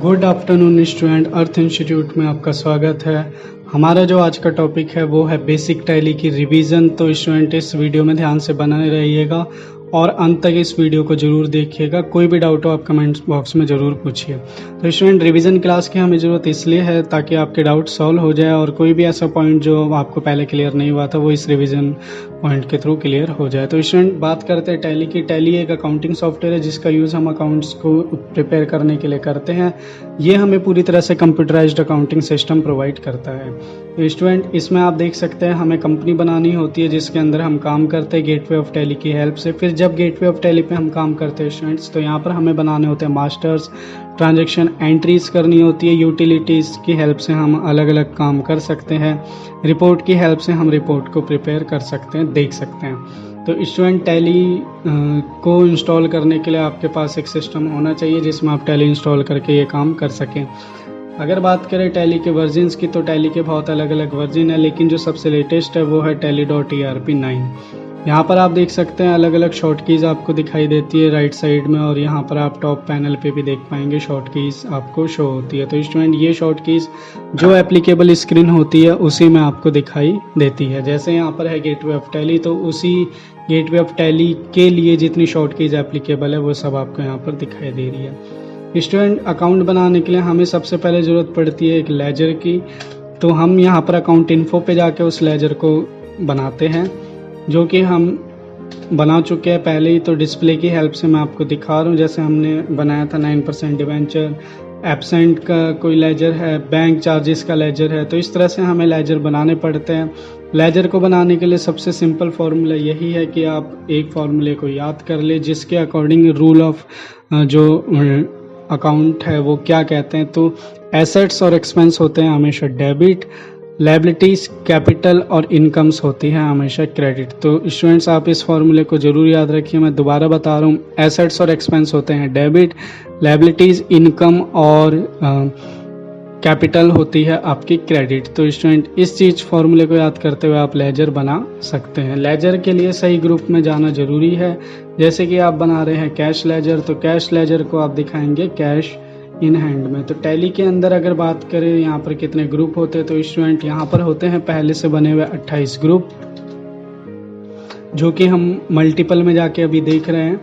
Good afternoon student, अर्थ institute में आपका स्वागत है। हमारा जो आज का टॉपिक है वो है बेसिक टैली की रिवीजन। तो स्टूडेंट इस वीडियो में ध्यान से बने रहिएगा और अंत तक इस वीडियो को जरूर देखिएगा। कोई भी डाउट हो आप कमेंट बॉक्स में ज़रूर पूछिए। तो स्टूडेंट रिवीजन क्लास की हमें ज़रूरत इसलिए है ताकि आपके डाउट सॉल्व हो जाए और कोई भी ऐसा पॉइंट जो आपको पहले क्लियर नहीं हुआ था वो इस रिवीजन पॉइंट के थ्रू क्लियर हो जाए। तो स्टूडेंट बात करते हैं टैली की। टैली एक अकाउंटिंग सॉफ्टवेयर है जिसका यूज़ हम अकाउंट्स को प्रिपेयर करने के लिए करते हैं। ये हमें पूरी तरह से कंप्यूटराइज्ड अकाउंटिंग सिस्टम प्रोवाइड करता है। तो स्टूडेंट इसमें आप देख सकते हैं हमें कंपनी बनानी होती है जिसके अंदर हम काम करते हैं गेटवे ऑफ टैली की हेल्प से। फिर जब गेटवे ऑफ टैली पे हम काम करते हैं स्टूडेंट्स, तो यहाँ पर हमें बनाने होते हैं मास्टर्स, ट्रांजैक्शन एंट्रीज करनी होती है। यूटिलिटीज़ की हेल्प से हम अलग अलग काम कर सकते हैं। रिपोर्ट की हेल्प से हम रिपोर्ट को प्रिपेयर कर सकते हैं, देख सकते हैं। तो स्टूडेंट टैली को इंस्टॉल करने के लिए आपके पास एक सिस्टम होना चाहिए जिसमें आप टैली इंस्टॉल करके ये काम कर सकें। अगर बात करें टैली के वर्जन्स की, तो टैली के बहुत अलग अलग वर्जन है, लेकिन जो सबसे लेटेस्ट है वो है tally.erp9। यहाँ पर आप देख सकते हैं अलग अलग शॉर्ट कीज़ आपको दिखाई देती है राइट साइड में, और यहाँ पर आप टॉप पैनल पे भी देख पाएंगे शॉर्ट कीज़ आपको शो होती है। तो स्टूडेंट ये शॉर्ट कीज़ जो एप्लीकेबल स्क्रीन होती है उसी में आपको दिखाई देती है। जैसे यहाँ पर है गेटवे ऑफ टैली, तो उसी गेटवे ऑफ टैली के लिए जितनी शॉर्ट कीज़ एप्लीकेबल है वो सब आपको यहाँ पर दिखाई दे रही है। स्टूडेंट अकाउंट बनाने के लिए हमें सबसे पहले ज़रूरत पड़ती है एक लेजर की। तो हम यहाँ पर अकाउंट इन्फो पे जाके उस लेजर को बनाते हैं, जो कि हम बना चुके हैं पहले ही। तो डिस्प्ले की हेल्प से मैं आपको दिखा रहा हूँ। जैसे हमने बनाया था 9% डिवेंचर, एब्सेंट का कोई लेजर है, बैंक चार्जेस का लेजर है। तो इस तरह से हमें लेजर बनाने पड़ते हैं। लेजर को बनाने के लिए सबसे सिंपल फार्मूला यही है कि आप एक फार्मूले को याद कर ले जिसके अकॉर्डिंग रूल ऑफ जो अकाउंट है वो क्या कहते हैं। तो एसेट्स और एक्सपेंस होते हैं हमेशा डेबिट, लायबिलिटीज कैपिटल और इनकम्स होती है हमेशा क्रेडिट। तो स्टूडेंट्स आप इस फॉर्मूले को जरूर याद रखिए। मैं दोबारा बता रहा हूँ, एसेट्स और एक्सपेंस होते हैं डेबिट, लायबिलिटीज इनकम और कैपिटल होती है आपकी क्रेडिट। तो स्टूडेंट इस चीज़ फॉर्मूले को याद करते हुए आप लेजर बना सकते हैं। लेजर के लिए सही ग्रुप में जाना जरूरी है। जैसे कि आप बना रहे हैं कैश लेजर, तो कैश लेजर को आप दिखाएंगे कैश इन हैंड में। तो टैली के अंदर अगर बात करें यहाँ पर कितने ग्रुप होते हैं, तो स्टूडेंट यहाँ पर होते हैं पहले से बने हुए 28 ग्रुप, जो कि हम मल्टीपल में जाके अभी देख रहे हैं।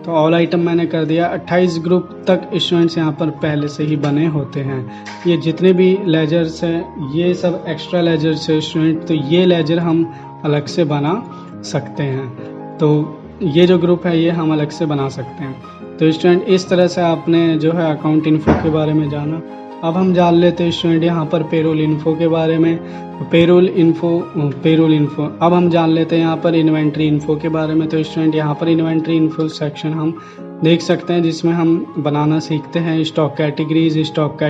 तो ऑल आइटम मैंने कर दिया। 28 ग्रुप तक स्टूडेंट्स यहाँ पर पहले से ही बने होते हैं। ये जितने भी लेजर्स हैं ये सब एक्स्ट्रा लेजर्स है स्टूडेंट, तो ये लेजर हम अलग से बना सकते हैं। तो ये जो ग्रुप है ये हम अलग से बना सकते हैं। तो स्टूडेंट इस तरह से आपने जो है अकाउंट इन्फो के बारे में जाना। अब हम जान लेते हैं स्टूडेंट यहाँ पर पेरोल इन्फो के बारे में। पेरोल इन्फो अब हम जान लेते हैं यहाँ पर इन्वेंट्री इन्फो के बारे में। तो स्टूडेंट यहाँ पर इन्वेंट्री इन्फो सेक्शन हम देख सकते हैं जिसमें हम बनाना सीखते हैं stock categories, stock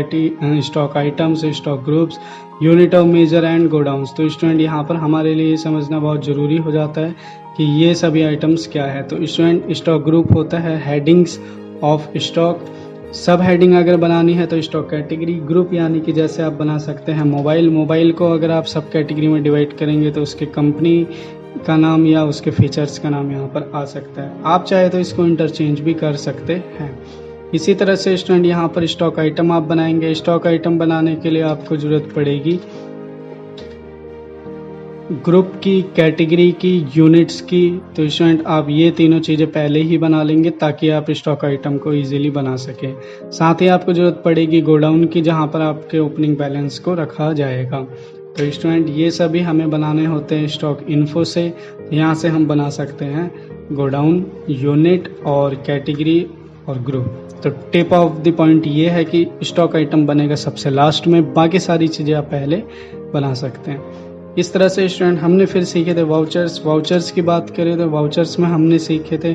items, stock groups, unit of measure and godowns. तो स्टूडेंट यहाँ पर हमारे लिए समझना बहुत ज़रूरी हो जाता है कि ये सभी आइटम्स क्या है। तो स्टूडेंट स्टॉक ग्रुप होता है हेडिंग्स ऑफ स्टॉक। सब हेडिंग अगर बनानी है तो स्टॉक कैटेगरी ग्रुप, यानी कि जैसे आप बना सकते हैं मोबाइल को अगर आप सब कैटेगरी में डिवाइड करेंगे तो उसके कंपनी का नाम या उसके फीचर्स का नाम यहाँ पर आ सकता है। आप चाहे तो इसको इंटरचेंज भी कर सकते हैं। इसी तरह से स्टूडेंट यहाँ पर स्टॉक आइटम आप बनाएंगे। स्टॉक आइटम बनाने के लिए आपको ज़रूरत पड़ेगी ग्रुप की, कैटेगरी की, यूनिट्स की। तो स्टूडेंट आप ये तीनों चीज़ें पहले ही बना लेंगे ताकि आप स्टॉक आइटम को इजीली बना सकें। साथ ही आपको ज़रूरत पड़ेगी गोडाउन की, जहाँ पर आपके ओपनिंग बैलेंस को रखा जाएगा। तो स्टूडेंट ये सभी हमें बनाने होते हैं स्टॉक इन्फो से। यहाँ से हम बना सकते हैं गोडाउन, यूनिट और कैटेगरी और ग्रुप। तो टिप ऑफ द पॉइंट ये है कि स्टॉक आइटम बनेगा सबसे लास्ट में, बाकी सारी चीज़ें आप पहले बना सकते हैं। इस तरह से स्टूडेंट हमने फिर सीखे थे वाउचर्स की बात करें तो वाउचर्स में हमने सीखे थे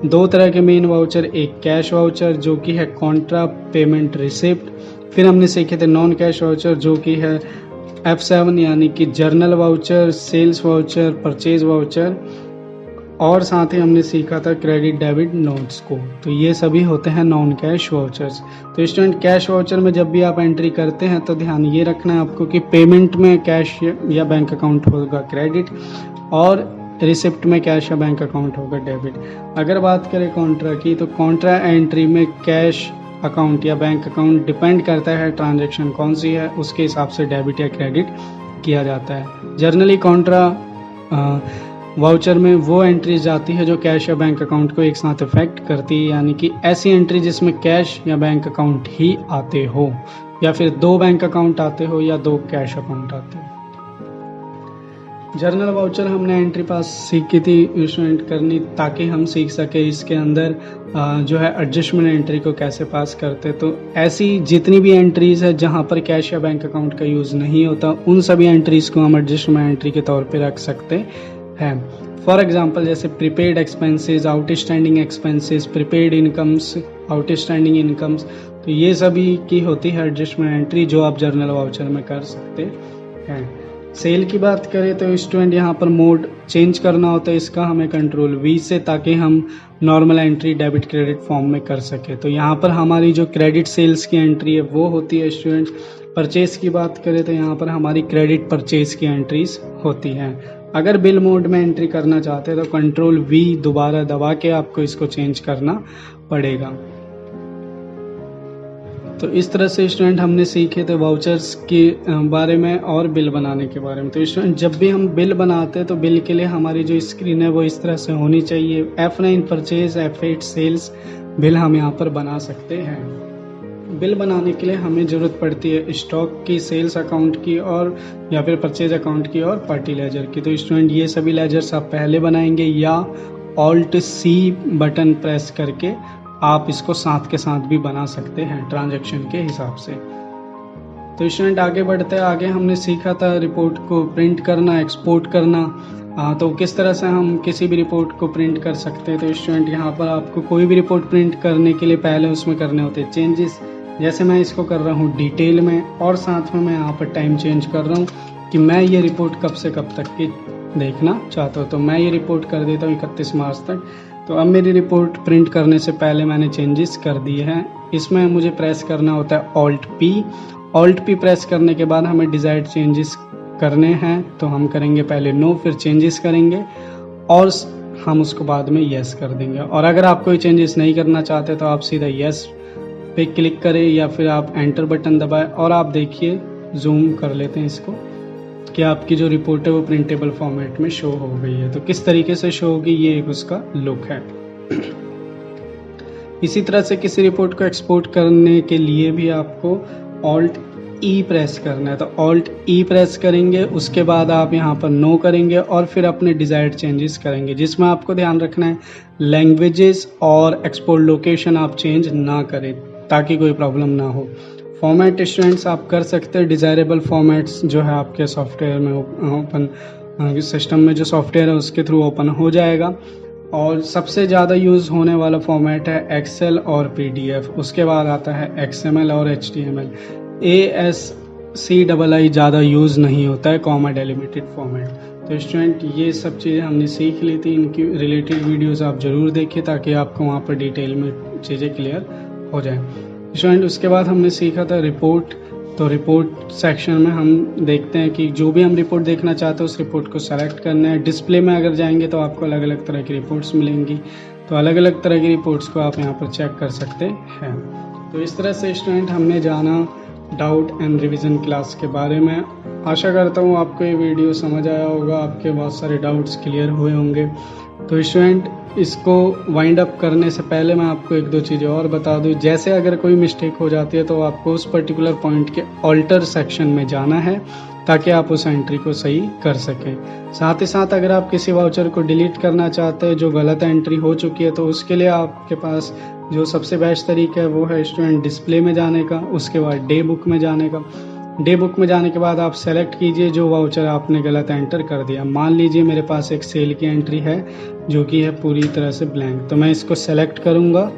दो तरह के मेन वाउचर, एक कैश वाउचर जो कि है कॉन्ट्रा पेमेंट रिसिप्ट। फिर हमने सीखे थे नॉन कैश वाउचर जो कि है F7 यानी कि journal voucher, sales voucher, purchase voucher, और साथ ही हमने सीखा था क्रेडिट डेबिट नोट्स को। तो ये सभी होते हैं नॉन कैश वाउचर्स। तो स्टूडेंट कैश वाउचर में जब भी आप एंट्री करते हैं तो ध्यान ये रखना है आपको कि पेमेंट में कैश या बैंक अकाउंट होगा क्रेडिट और रिसिप्ट में कैश या बैंक अकाउंट होगा डेबिट। अगर बात करें कॉन्ट्रा की, तो कॉन्ट्रा एंट्री में कैश अकाउंट या बैंक अकाउंट डिपेंड करता है ट्रांजैक्शन कौन सी है, उसके हिसाब से डेबिट या क्रेडिट किया जाता है। जनरली कॉन्ट्रा वाउचर में वो एंट्रीज जाती है जो कैश या बैंक अकाउंट को एक साथ इफेक्ट करती है, यानी कि ऐसी एंट्री जिसमें कैश या बैंक अकाउंट ही आते हो, या फिर 2 बैंक अकाउंट आते हो या 2 कैश अकाउंट आते हो। जर्नल वाउचर हमने एंट्री पास सीखी थी स्टूडेंट करनी, ताकि हम सीख सके इसके अंदर जो है एडजस्टमेंट एंट्री को कैसे पास करते। तो ऐसी जितनी भी एंट्रीज है जहां पर कैश या बैंक अकाउंट का यूज़ नहीं होता, उन सभी एंट्रीज को हम एडजस्टमेंट एंट्री के तौर पे रख सकते हैं। फॉर एग्जांपल जैसे prepaid expenses, outstanding expenses, prepaid incomes, outstanding incomes, तो ये सभी की होती है एडजस्टमेंट एंट्री जो आप जर्नल वाउचर में कर सकते हैं। सेल की बात करें तो स्टूडेंट यहाँ पर मोड चेंज करना होता है इसका हमें कंट्रोल V से, ताकि हम normal entry debit credit form में कर सके। तो यहाँ पर हमारी जो क्रेडिट सेल्स की एंट्री है वो होती है स्टूडेंट। परचेज की बात करें तो यहाँ पर हमारी क्रेडिट परचेज की एंट्रीज होती हैं। अगर बिल मोड में एंट्री करना चाहते हैं तो कंट्रोल V दोबारा दबा के आपको इसको चेंज करना पड़ेगा। तो इस तरह से स्टूडेंट हमने सीखे थे वाउचर्स के बारे में और बिल बनाने के बारे में। तो स्टूडेंट जब भी हम बिल बनाते हैं तो बिल के लिए हमारी जो स्क्रीन है वो इस तरह से होनी चाहिए। F9 purchase, F8 sales bill हम यहाँ पर बना सकते हैं। बिल बनाने के लिए हमें ज़रूरत पड़ती है स्टॉक की, सेल्स अकाउंट की, और या फिर परचेज अकाउंट की और पार्टी लेजर की। तो स्टूडेंट ये सभी लेजर्स आप पहले बनाएंगे या Alt+C बटन प्रेस करके आप इसको साथ के साथ भी बना सकते हैं ट्रांजैक्शन के हिसाब से। तो स्टूडेंट आगे बढ़ते हैं। आगे हमने सीखा था रिपोर्ट को प्रिंट करना, एक्सपोर्ट करना। तो किस तरह से हम किसी भी रिपोर्ट को प्रिंट कर सकते हैं। तो स्टूडेंट यहाँ पर आपको कोई भी रिपोर्ट प्रिंट करने के लिए पहले उसमें करने होते हैं चेंजेस। जैसे मैं इसको कर रहा हूँ डिटेल में, और साथ में मैं यहाँ पर टाइम चेंज कर रहा हूँ कि मैं ये रिपोर्ट कब से कब तक की देखना चाहता हूँ। तो मैं ये रिपोर्ट कर देता हूँ 31 मार्च तक। तो अब मेरी रिपोर्ट प्रिंट करने से पहले मैंने चेंजेस कर दिए हैं। इसमें मुझे प्रेस करना होता है Alt+P प्रेस करने के बाद हमें डिजायर्ड चेंजेस करने हैं। तो हम करेंगे पहले नो, फिर चेंजेस करेंगे और हम उसको बाद में यस कर देंगे। और अगर आप कोई चेंजेस नहीं करना चाहते तो आप सीधा यस पे क्लिक करें या फिर आप एंटर बटन दबाएं और आप देखिए, जूम कर लेते हैं इसको, कि आपकी जो रिपोर्ट है वो प्रिंटेबल फॉर्मेट में शो हो गई है। तो किस तरीके से शो होगी, ये एक उसका लुक है। इसी तरह से किसी रिपोर्ट को एक्सपोर्ट करने के लिए भी आपको Alt+E प्रेस करना है। तो Alt+E प्रेस करेंगे, उसके बाद आप यहाँ पर नो करेंगे और फिर अपने डिजायर्ड चेंजेस करेंगे, जिसमें आपको ध्यान रखना है लैंग्वेजेस और एक्सपोर्ट लोकेशन आप चेंज ना करें ताकि कोई प्रॉब्लम ना हो। फॉर्मेट स्टूडेंट्स आप कर सकते हैं डिज़ायरेबल फॉर्मेट्स जो है आपके सॉफ्टवेयर में ओपन सिस्टम में जो सॉफ्टवेयर है उसके थ्रू ओपन हो जाएगा। और सबसे ज़्यादा यूज़ होने वाला फॉर्मेट है एक्सेल और PDF, उसके बाद आता है XML और HTML। ASCII ज़्यादा यूज़ नहीं होता है, कॉमा डेलिमिटेड फॉर्मेट। तो स्टूडेंट ये सब चीज़ें हमने सीख ली थी, इनकी रिलेटेड वीडियोज़ आप ज़रूर देखिए ताकि आपको वहाँ पर डिटेल में चीज़ें क्लियर हो जाएँ। स्टूडेंट उसके बाद हमने सीखा था रिपोर्ट। तो रिपोर्ट सेक्शन में हम देखते हैं कि जो भी हम रिपोर्ट देखना चाहते हैं उस रिपोर्ट को सेलेक्ट करना है। डिस्प्ले में अगर जाएंगे तो आपको अलग अलग तरह की रिपोर्ट्स मिलेंगी, तो अलग अलग तरह की रिपोर्ट्स को आप यहाँ पर चेक कर सकते हैं। तो इस तरह से स्टूडेंट हमने जाना डाउट एंड रिवीजन क्लास के बारे में। आशा करता हूँ आपको ये वीडियो समझ आया होगा, आपके बहुत सारे डाउट्स क्लियर हुए होंगे। तो स्टूडेंट इसको वाइंड अप करने से पहले मैं आपको एक दो चीज़ें और बता दूं। जैसे अगर कोई मिस्टेक हो जाती है तो आपको उस पर्टिकुलर पॉइंट के ऑल्टर सेक्शन में जाना है ताकि आप उस एंट्री को सही कर सकें। साथ ही साथ अगर आप किसी वाउचर को डिलीट करना चाहते हैं जो गलत एंट्री हो चुकी है, तो उसके लिए आपके पास जो सबसे बेस्ट तरीका है वो है स्टूडेंट डिस्प्ले में जाने का, उसके बाद डे बुक में जाने का। डे बुक में जाने के बाद आप सेलेक्ट कीजिए जो वाउचर आपने गलत एंटर कर दिया। मान लीजिए मेरे पास एक सेल की एंट्री है जो कि है पूरी तरह से ब्लैंक, तो मैं इसको सेलेक्ट करूंगा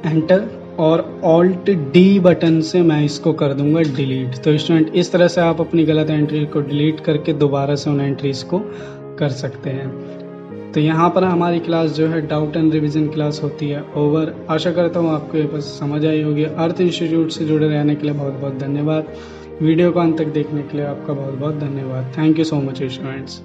एंटर और Alt+D बटन से मैं इसको कर दूंगा डिलीट। तो स्टूडेंट इस तरह से आप अपनी गलत एंट्री को डिलीट करके दोबारा से उन एंट्रीज को कर सकते हैं। तो यहाँ पर हमारी क्लास जो है डाउट एंड रिवीजन क्लास होती है ओवर। आशा करता हूँ आपको ये बस समझ आई होगी। अर्थ इंस्टीट्यूट से जुड़े रहने के लिए बहुत बहुत धन्यवाद। वीडियो को अंत तक देखने के लिए आपका बहुत बहुत धन्यवाद। Thank you so much students.